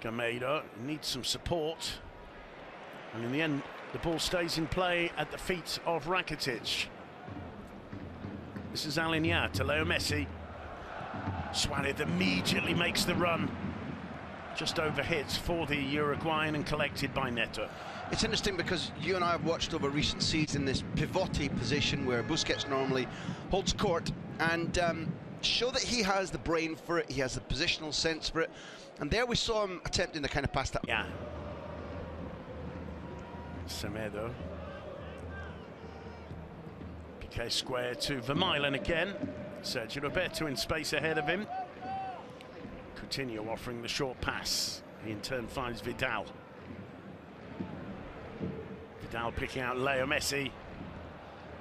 Gameiro needs some support, and in the end the ball stays in play at the feet of Rakitic. This is Alenia to Leo Messi. Suarez immediately makes the run, just overhit for the Uruguayan and collected by Neto. It's interesting because you and I have watched over recent seasons this pivoty position where Busquets normally holds court, and show that he has the brain for it, he has the positional sense for it, and there we saw him attempting to kind of pass that. Yeah. Semedo. Piqué square to Vermaelen again. Sergio Roberto in space ahead of him. Coutinho offering the short pass. He in turn finds Vidal. Vidal picking out Leo Messi.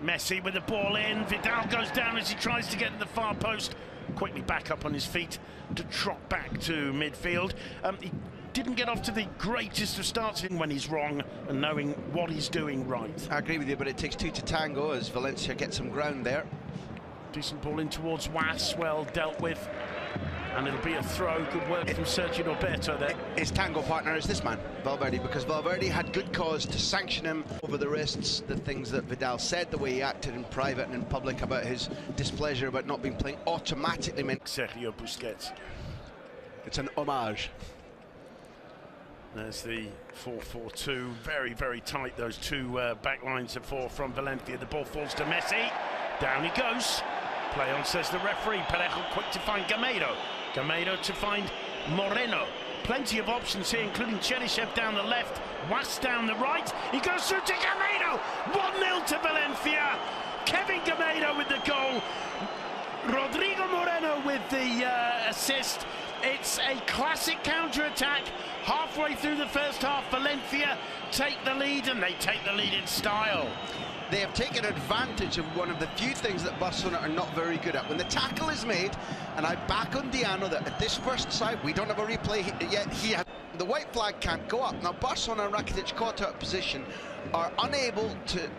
Messi with the ball in. Vidal goes down as he tries to get to the far post. Quickly back up on his feet to trot back to midfield. He didn't get off to the greatest of starts in when he's wrong and knowing what he's doing right. I agree with you, but it takes two to tango as Valencia gets some ground there. Decent ball in towards Was, well dealt with. And it'll be a throw. Good work from Sergio Roberto there. His tango partner is this man, Valverde, because Valverde had good cause to sanction him over the wrists, the things that Vidal said, the way he acted in private and in public about his displeasure about not being playing automatically meant Sergio Busquets. It's an homage. There's the 4-4-2. Very, very tight, those two back lines of four from Valencia. The ball falls to Messi. Down he goes. Play on, says the referee. Parejo quick to find Gameiro. Gameiro to find Moreno. Plenty of options here, including Cheryshev down the left, Was down the right. He goes through to Gameiro. 1-0 to Valencia. Kevin Gameiro with the goal. Rodrigo Moreno with the assist. It's a classic counter-attack. Halfway through the first half, Valencia take the lead, and they take the lead in style. They have taken advantage of one of the few things that Barcelona are not very good at. When the tackle is made, and I back on Diano that at this first side, we don't have a replay yet. The white flag can't go up. Now Barcelona and Rakitic caught out of position are unable to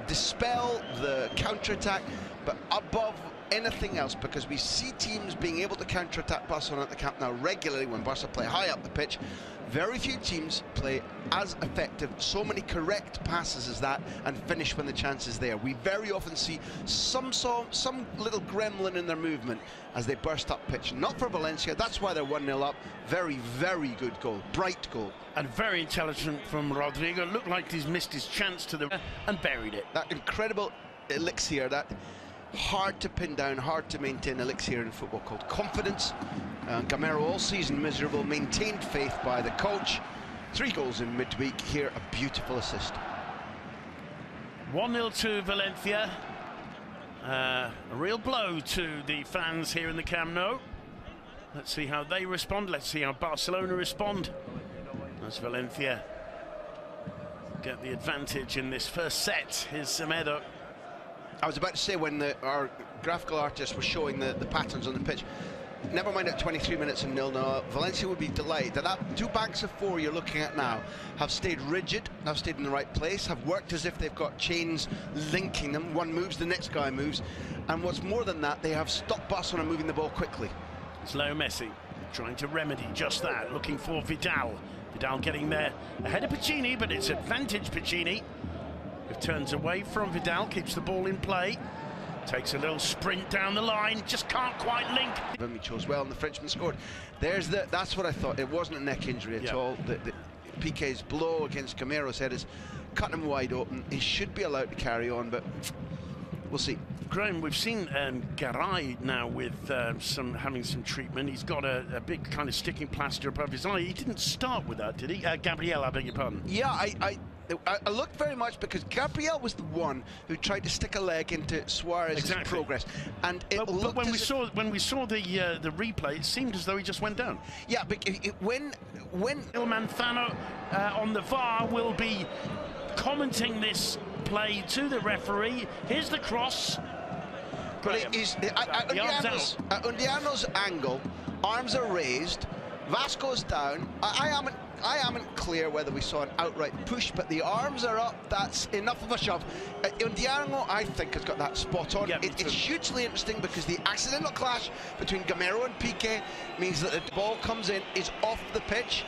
dispel the counter-attack, but above anything else, because we see teams being able to counter-attack Barcelona at the Camp Nou regularly when Barca play high up the pitch. Very few teams play as effective, so many correct passes as that, and finish when the chance is there. We very often see some little gremlin in their movement as they burst up pitch. Not for Valencia, that's why they're 1-0 up. Very, very good goal, bright goal. And very intelligent from Rodrigo. Looked like he's missed his chance to the and buried it. That incredible elixir, that hard to pin down, hard to maintain elixir in football called confidence. Gameiro all season miserable, maintained faith by the coach. 3 goals in midweek here, a beautiful assist. 1-0 to Valencia. A real blow to the fans here in the Camp Nou. Let's see how they respond. Let's see how Barcelona respond as Valencia get the advantage in this first set. Here's Semedo. I was about to say, when our graphical artist was showing the patterns on the pitch, never mind at 23 minutes and 0-0, Valencia would be delighted that 2 banks of 4 you're looking at now have stayed rigid, have stayed in the right place, have worked as if they've got chains linking them. One moves, the next guy moves, and what's more than that, they have stopped Barcelona moving the ball quickly. It's Leo Messi trying to remedy just that, looking for Vidal. Vidal getting there ahead of Piccini, but it's advantage Piccini. It turns away from Vidal, keeps the ball in play, takes a little sprint down the line, just can't quite link. He chose well and the Frenchman scored. That's what I thought. It wasn't a neck injury at all. The Piqué's blow against Gameiro's head is cutting him wide open. He should be allowed to carry on, but we'll see. Graham, we've seen Garay now with having some treatment. He's got a big kind of sticking plaster above his eye. He didn't start with that, did he? Gabriel, I beg your pardon. Yeah, I looked very much because Gabriel was the one who tried to stick a leg into Suarez's progress, and when we saw the replay, it seemed as though he just went down. Yeah, but when Il Manzano on the VAR will be commenting this play to the referee. Here's the cross. But Undiano's angle, arms are raised, Vasco's down. I am clear whether we saw an outright push, but the arms are up. That's enough of a shove. Undiano, I think, has got that spot on. Yeah, it's hugely interesting because the accidental clash between Gamero and Piqué means that the ball comes in, is off the pitch.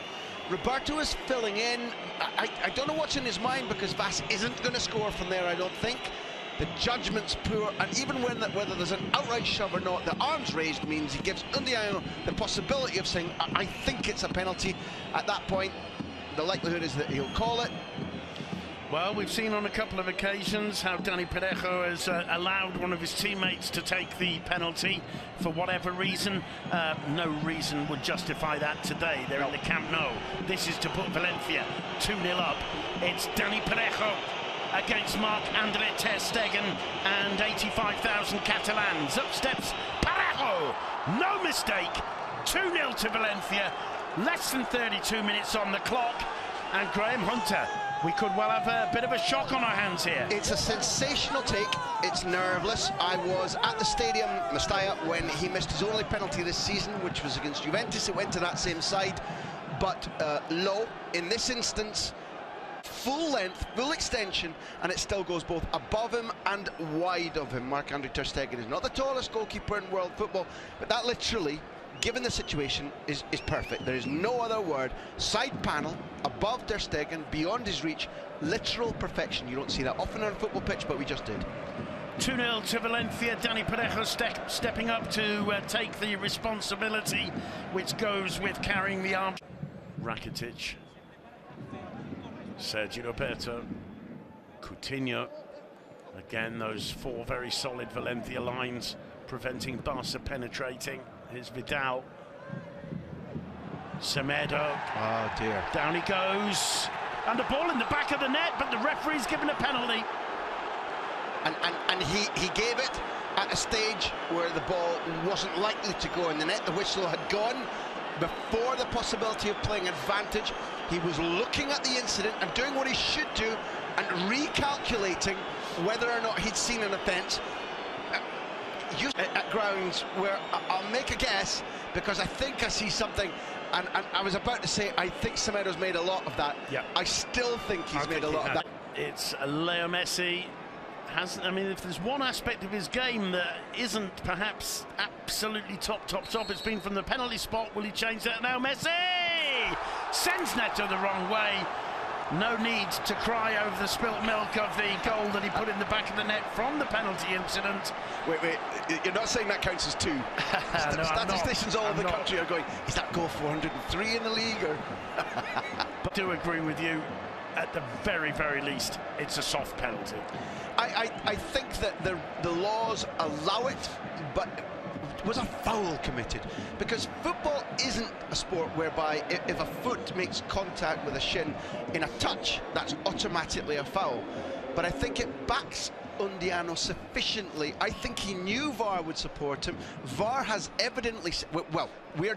Roberto is filling in. I don't know what's in his mind, because Vas isn't going to score from there, I don't think. The judgment's poor, and even when whether there's an outright shove or not, the arms raised means he gives Undiano the possibility of saying, I think it's a penalty. At that point, the likelihood is that he'll call it. Well, we've seen on a couple of occasions how Dani Parejo has allowed one of his teammates to take the penalty for whatever reason. No reason would justify that today. They're in the Camp Nou. This is to put Valencia 2-0 up. It's Dani Parejo against Marc-Andre ter Stegen and 85,000 Catalans. Up steps Parejo, no mistake, 2-0 to Valencia, less than 32 minutes on the clock, and Graham Hunter, we could well have a bit of a shock on our hands here. It's a sensational take, it's nerveless. I was at the stadium, Mestalla, when he missed his only penalty this season, which was against Juventus. It went to that same side, but low. In this instance, full length, full extension, and it still goes both above him and wide of him. Marc-Andre ter Stegen is not the tallest goalkeeper in world football, but that literally, given the situation, is perfect. There is no other word. Side panel, above ter Stegen, beyond his reach, literal perfection. You don't see that often on a football pitch, but we just did. 2-0 to Valencia. Dani Parejo stepping up to take the responsibility, which goes with carrying the arm. Rakitic, Sergio Roberto, Coutinho. Again, those four very solid Valencia lines preventing Barca penetrating. Here's Vidal. Semedo. Oh dear. Down he goes. And the ball in the back of the net, but the referee's given a penalty. And he gave it at a stage where the ball wasn't likely to go in the net. The whistle had gone before the possibility of playing advantage. He was looking at the incident and doing what he should do and recalculating whether or not he'd seen an offence. At grounds where I'll make a guess, because I think I see something, and I was about to say I think Semedo's made a lot of that. Yeah. I still think he's made a lot of that. It's Leo Messi. I mean, if there's one aspect of his game that isn't perhaps absolutely top, it's been from the penalty spot. Will he change that now? Messi sends Neto the wrong way. No need to cry over the spilt milk of the goal that he put in the back of the net from the penalty incident. Wait, you're not saying that counts as two? No, statisticians all over the country are going, is that goal 403 in the league? Or But I do agree with you. At the very, very least, it's a soft penalty. I think that the laws allow it, but was a foul committed? Because football isn't a sport whereby if a foot makes contact with a shin in a touch, that's automatically a foul. But I think it backs Undiano sufficiently. I think he knew VAR would support him. VAR has evidently, well, we're